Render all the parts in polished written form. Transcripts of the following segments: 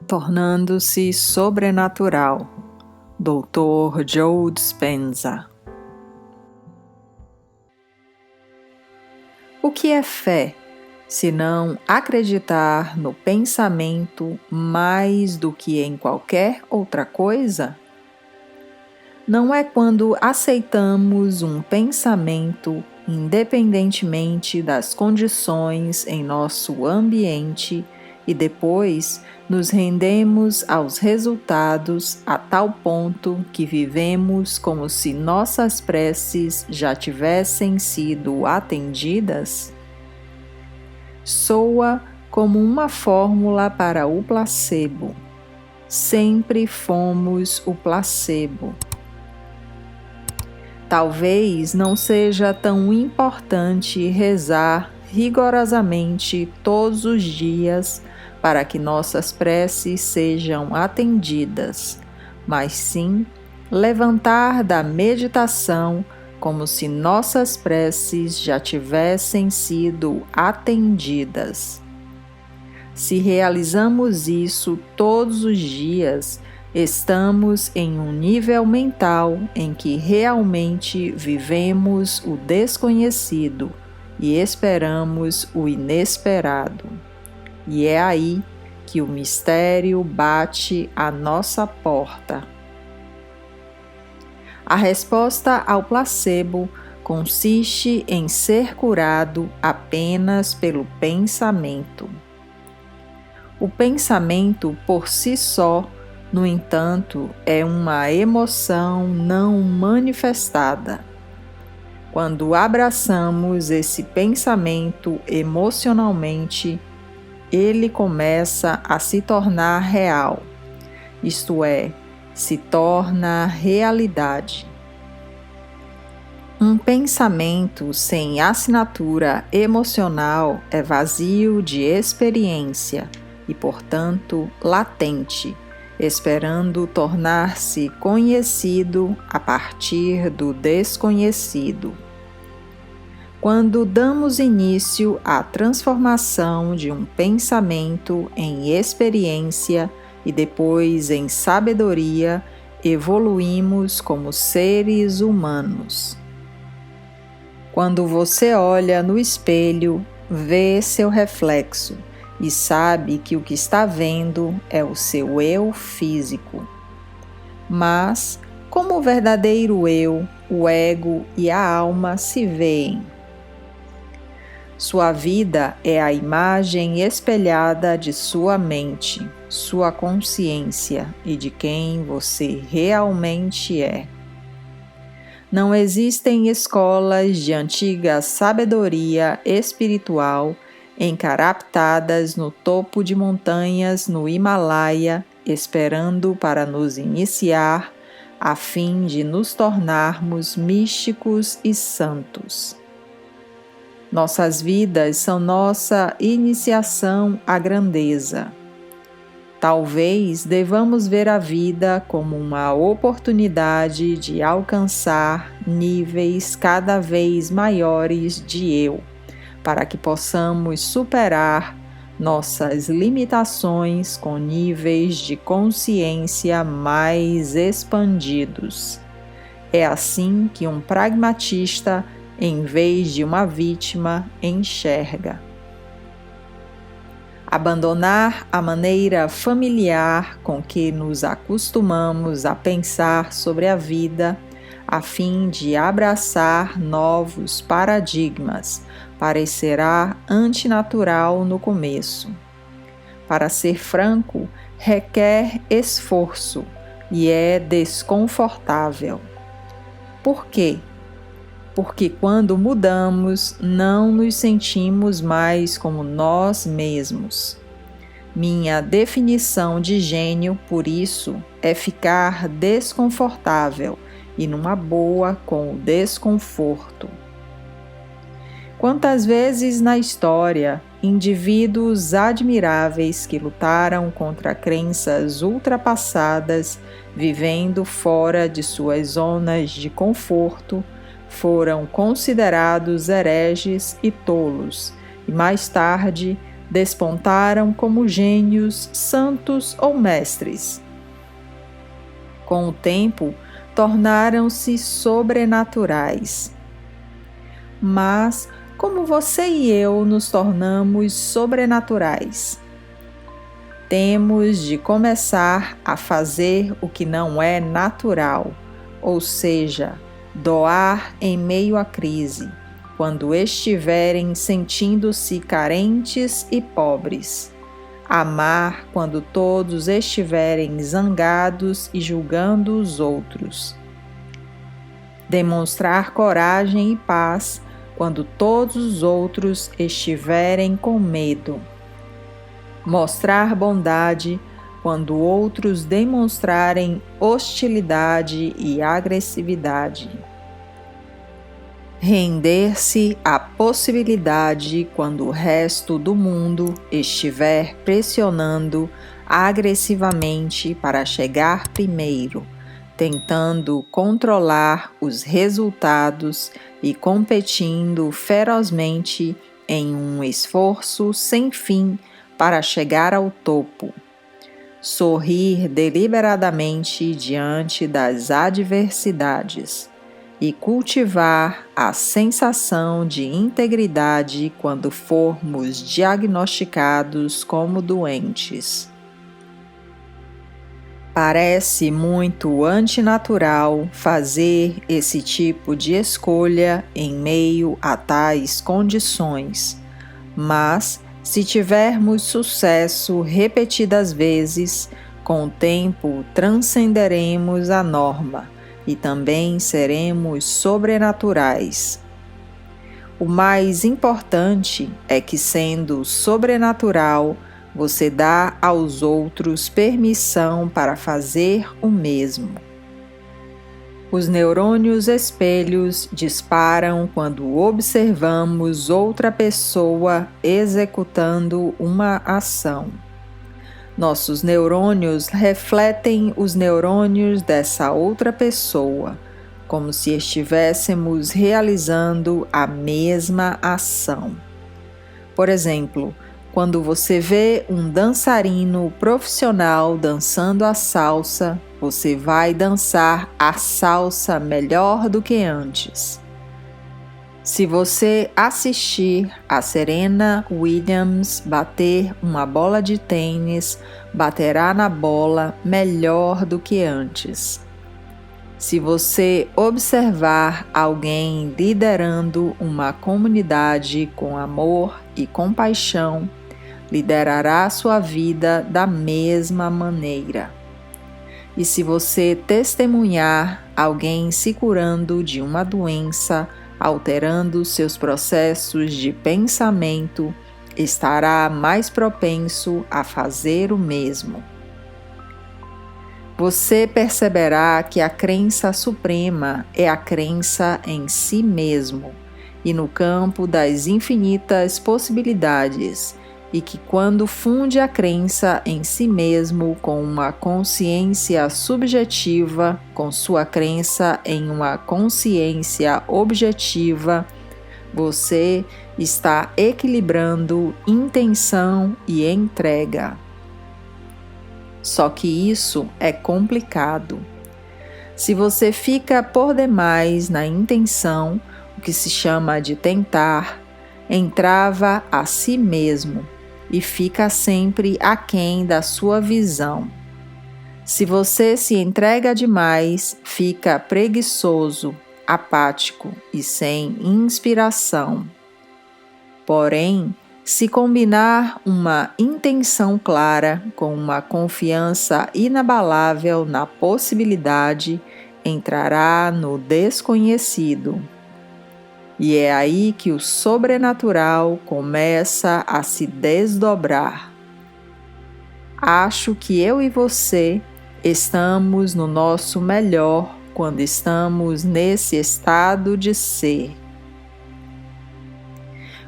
tornando-se sobrenatural. Dr. Joe Dispenza. O que é fé, senão acreditar no pensamento mais do que em qualquer outra coisa? Não é quando aceitamos um pensamento independentemente das condições em nosso ambiente e depois nos rendemos aos resultados a tal ponto que vivemos como se nossas preces já tivessem sido atendidas? Soa como uma fórmula para o placebo. Sempre fomos o placebo. Talvez não seja tão importante rezar rigorosamente todos os dias para que nossas preces sejam atendidas, mas sim levantar da meditação como se nossas preces já tivessem sido atendidas. Se realizamos isso todos os dias, estamos em um nível mental em que realmente vivemos o desconhecido e esperamos o inesperado. E é aí que o mistério bate à nossa porta. A resposta ao placebo consiste em ser curado apenas pelo pensamento. O pensamento por si só, no entanto, é uma emoção não manifestada. Quando abraçamos esse pensamento emocionalmente, ele começa a se tornar real, isto é, se torna realidade. Um pensamento sem assinatura emocional é vazio de experiência e, portanto, latente, esperando tornar-se conhecido a partir do desconhecido. Quando damos início à transformação de um pensamento em experiência e depois em sabedoria, evoluímos como seres humanos. Quando você olha no espelho, vê seu reflexo e sabe que o que está vendo é o seu eu físico. Mas, como o verdadeiro eu, o ego e a alma se veem? Sua vida é a imagem espelhada de sua mente, sua consciência e de quem você realmente é. Não existem escolas de antiga sabedoria espiritual encaraptadas no topo de montanhas no Himalaia, esperando para nos iniciar, a fim de nos tornarmos místicos e santos. Nossas vidas são nossa iniciação à grandeza. Talvez devamos ver a vida como uma oportunidade de alcançar níveis cada vez maiores de eu, para que possamos superar nossas limitações com níveis de consciência mais expandidos. É assim que um pragmatista, em vez de uma vítima, enxerga. Abandonar a maneira familiar com que nos acostumamos a pensar sobre a vida, a fim de abraçar novos paradigmas, parecerá antinatural no começo. Para ser franco, requer esforço e é desconfortável. Por quê? Porque quando mudamos, não nos sentimos mais como nós mesmos. Minha definição de gênio, por isso, é ficar desconfortável e numa boa com o desconforto. Quantas vezes na história, indivíduos admiráveis que lutaram contra crenças ultrapassadas, vivendo fora de suas zonas de conforto, foram considerados hereges e tolos, e mais tarde despontaram como gênios, santos ou mestres. Com o tempo, tornaram-se sobrenaturais. Mas como você e eu nos tornamos sobrenaturais? Temos de começar a fazer o que não é natural, ou seja, doar em meio à crise, quando estiverem sentindo-se carentes e pobres. Amar quando todos estiverem zangados e julgando os outros. Demonstrar coragem e paz quando todos os outros estiverem com medo. Mostrar bondade quando outros demonstrarem hostilidade e agressividade. Render-se à possibilidade quando o resto do mundo estiver pressionando agressivamente para chegar primeiro, tentando controlar os resultados e competindo ferozmente em um esforço sem fim para chegar ao topo. Sorrir deliberadamente diante das adversidades e cultivar a sensação de integridade quando formos diagnosticados como doentes. Parece muito antinatural fazer esse tipo de escolha em meio a tais condições, mas se tivermos sucesso repetidas vezes, com o tempo transcenderemos a norma e também seremos sobrenaturais. O mais importante é que, sendo sobrenatural, você dá aos outros permissão para fazer o mesmo. Os neurônios espelhos disparam quando observamos outra pessoa executando uma ação. Nossos neurônios refletem os neurônios dessa outra pessoa, como se estivéssemos realizando a mesma ação. Por exemplo, quando você vê um dançarino profissional dançando a salsa, você vai dançar a salsa melhor do que antes. Se você assistir a Serena Williams bater uma bola de tênis, baterá na bola melhor do que antes. Se você observar alguém liderando uma comunidade com amor e compaixão, liderará sua vida da mesma maneira. E se você testemunhar alguém se curando de uma doença, alterando seus processos de pensamento, estará mais propenso a fazer o mesmo. Você perceberá que a crença suprema é a crença em si mesmo e no campo das infinitas possibilidades, e que quando funde a crença em si mesmo com uma consciência subjetiva, com sua crença em uma consciência objetiva, você está equilibrando intenção e entrega. Só que isso é complicado. Se você fica por demais na intenção, o que se chama de tentar, entrava a si mesmo e fica sempre aquém da sua visão. Se você se entrega demais, fica preguiçoso, apático e sem inspiração. Porém, se combinar uma intenção clara com uma confiança inabalável na possibilidade, entrará no desconhecido. E é aí que o sobrenatural começa a se desdobrar. Acho que eu e você estamos no nosso melhor quando estamos nesse estado de ser.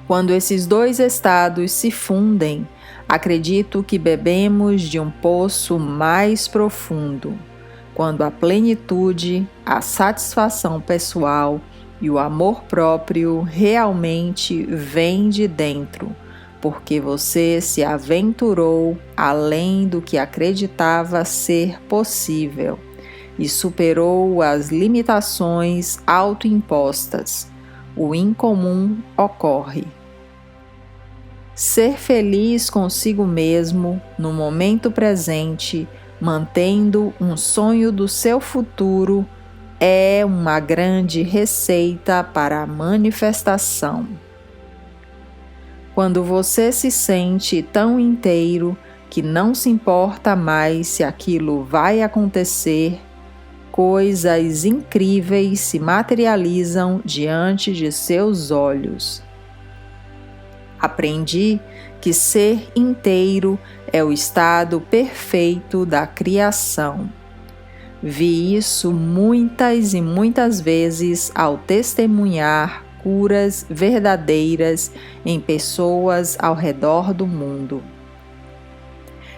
Quando esses dois estados se fundem, acredito que bebemos de um poço mais profundo, quando a plenitude, a satisfação pessoal e o amor próprio realmente vêm de dentro, porque você se aventurou além do que acreditava ser possível e superou as limitações autoimpostas. O incomum ocorre. Ser feliz consigo mesmo no momento presente, mantendo um sonho do seu futuro, é uma grande receita para a manifestação. Quando você se sente tão inteiro que não se importa mais se aquilo vai acontecer, coisas incríveis se materializam diante de seus olhos. Aprendi que ser inteiro é o estado perfeito da criação. Vi isso muitas e muitas vezes ao testemunhar curas verdadeiras em pessoas ao redor do mundo.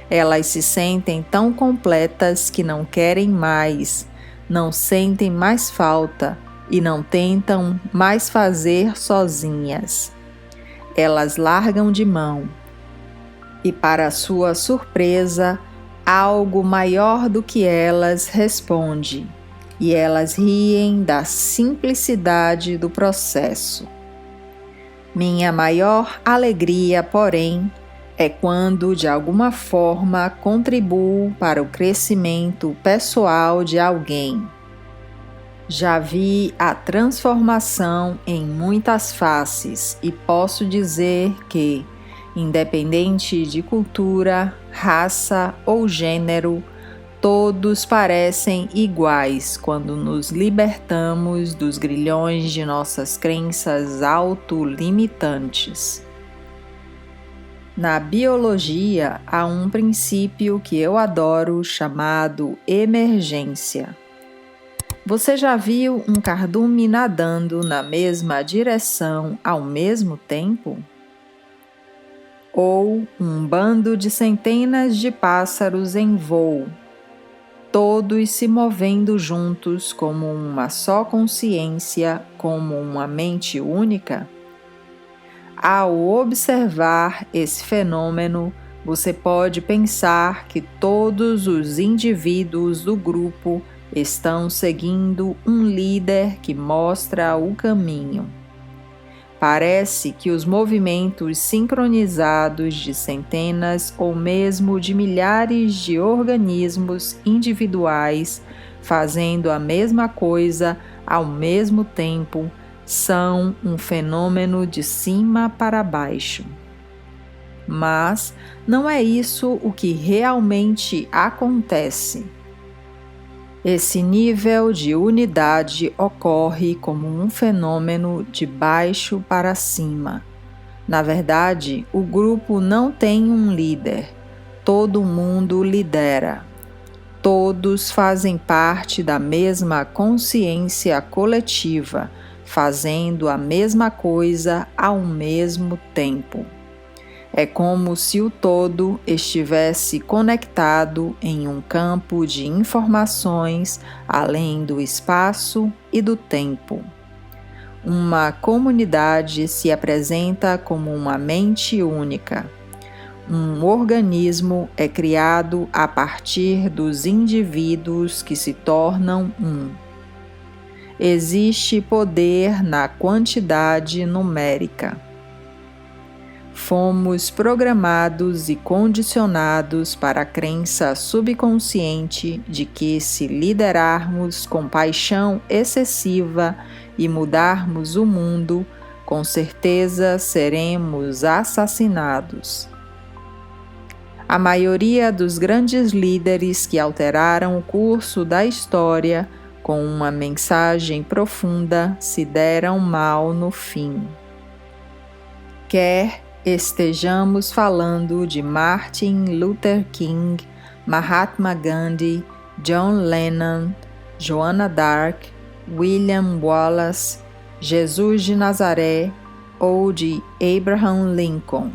Elas se sentem tão completas que não querem mais, não sentem mais falta e não tentam mais fazer sozinhas. Elas largam de mão. E para sua surpresa, algo maior do que elas responde, e elas riem da simplicidade do processo. Minha maior alegria, porém, é quando de alguma forma contribuo para o crescimento pessoal de alguém. Já vi a transformação em muitas faces e posso dizer que, independente de cultura, raça ou gênero, todos parecem iguais quando nos libertamos dos grilhões de nossas crenças autolimitantes. Na biologia, há um princípio que eu adoro chamado emergência. Você já viu um cardume nadando na mesma direção ao mesmo tempo? Ou um bando de centenas de pássaros em voo, todos se movendo juntos como uma só consciência, como uma mente única? Ao observar esse fenômeno, você pode pensar que todos os indivíduos do grupo estão seguindo um líder que mostra o caminho. Parece que os movimentos sincronizados de centenas ou mesmo de milhares de organismos individuais fazendo a mesma coisa ao mesmo tempo são um fenômeno de cima para baixo. Mas não é isso o que realmente acontece. Esse nível de unidade ocorre como um fenômeno de baixo para cima. Na verdade, o grupo não tem um líder. Todo mundo lidera. Todos fazem parte da mesma consciência coletiva, fazendo a mesma coisa ao mesmo tempo. É como se o todo estivesse conectado em um campo de informações além do espaço e do tempo. Uma comunidade se apresenta como uma mente única. Um organismo é criado a partir dos indivíduos que se tornam um. Existe poder na quantidade numérica. Fomos programados e condicionados para a crença subconsciente de que, se liderarmos com paixão excessiva e mudarmos o mundo, com certeza seremos assassinados. A maioria dos grandes líderes que alteraram o curso da história com uma mensagem profunda se deram mal no fim. Quer estejamos falando de Martin Luther King, Mahatma Gandhi, John Lennon, Joana d'Arc, William Wallace, Jesus de Nazaré ou de Abraham Lincoln.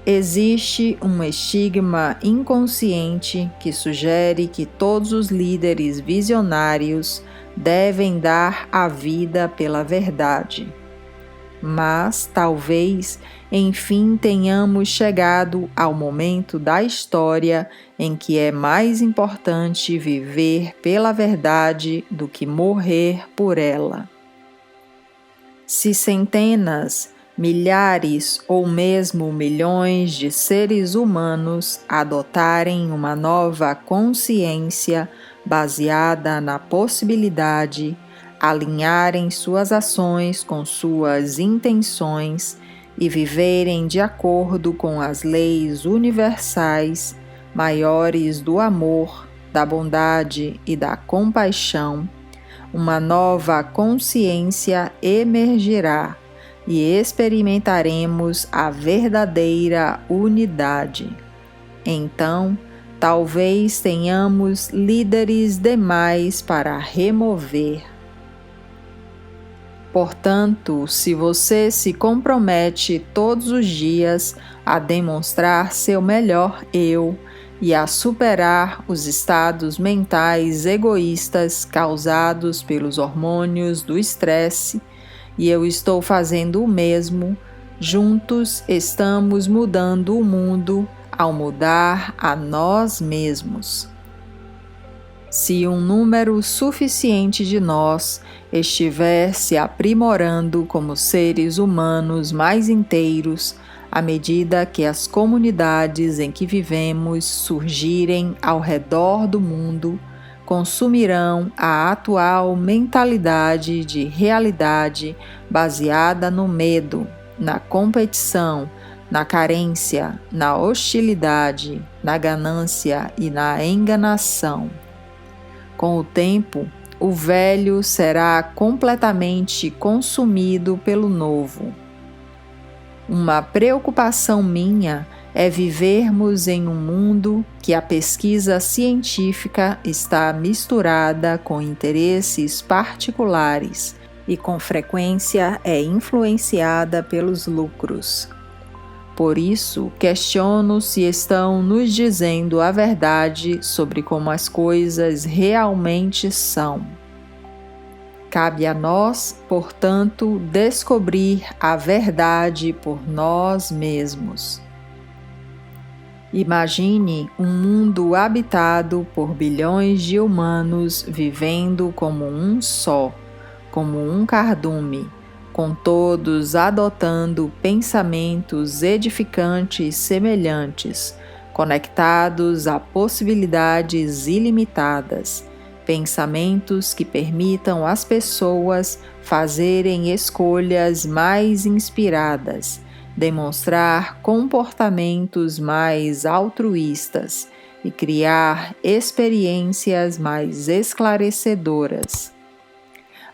Existe um estigma inconsciente que sugere que todos os líderes visionários devem dar a vida pela verdade. mas talvez enfim tenhamos chegado ao momento da história em que é mais importante viver pela verdade do que morrer por ela. Se centenas, milhares ou mesmo milhões de seres humanos adotarem uma nova consciência baseada na possibilidade, alinharem suas ações com suas intenções e viverem de acordo com as leis universais, maiores do amor, da bondade e da compaixão, uma nova consciência emergirá e experimentaremos a verdadeira unidade. Então, talvez tenhamos líderes demais para remover. Portanto, se você se compromete todos os dias a demonstrar seu melhor eu e a superar os estados mentais egoístas causados pelos hormônios do estresse, e eu estou fazendo o mesmo, juntos estamos mudando o mundo ao mudar a nós mesmos. Se um número suficiente de nós estiver se aprimorando como seres humanos mais inteiros, à medida que as comunidades em que vivemos surgirem ao redor do mundo, consumirão a atual mentalidade de realidade baseada no medo, na competição, na carência, na hostilidade, na ganância e na enganação. Com o tempo, o velho será completamente consumido pelo novo. Uma preocupação minha é vivermos em um mundo que a pesquisa científica está misturada com interesses particulares e com frequência é influenciada pelos lucros. Por isso, questiono se estão nos dizendo a verdade sobre como as coisas realmente são. Cabe a nós, portanto, descobrir a verdade por nós mesmos. Imagine um mundo habitado por bilhões de humanos vivendo como um só, como um cardume, com todos adotando pensamentos edificantes semelhantes, conectados a possibilidades ilimitadas, pensamentos que permitam às pessoas fazerem escolhas mais inspiradas, demonstrar comportamentos mais altruístas e criar experiências mais esclarecedoras.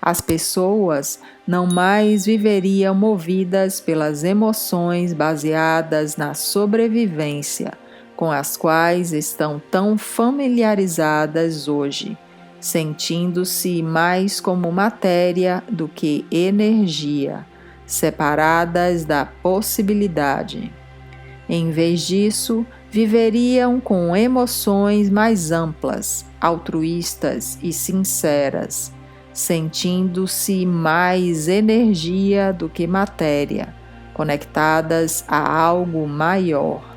As pessoas não mais viveriam movidas pelas emoções baseadas na sobrevivência, com as quais estão tão familiarizadas hoje, sentindo-se mais como matéria do que energia, separadas da possibilidade. Em vez disso, viveriam com emoções mais amplas, altruístas e sinceras, sentindo-se mais energia do que matéria, conectadas a algo maior.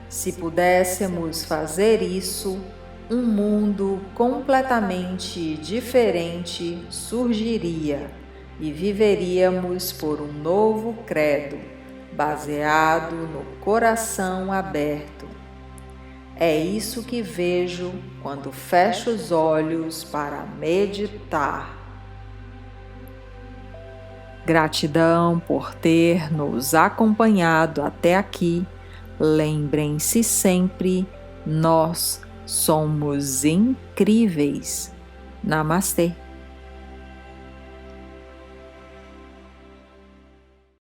Se pudéssemos fazer isso, um mundo completamente diferente surgiria e viveríamos por um novo credo, baseado no coração aberto. É isso que vejo quando fecho os olhos para meditar. Gratidão por ter nos acompanhado até aqui. Lembrem-se sempre, nós somos incríveis. Namastê.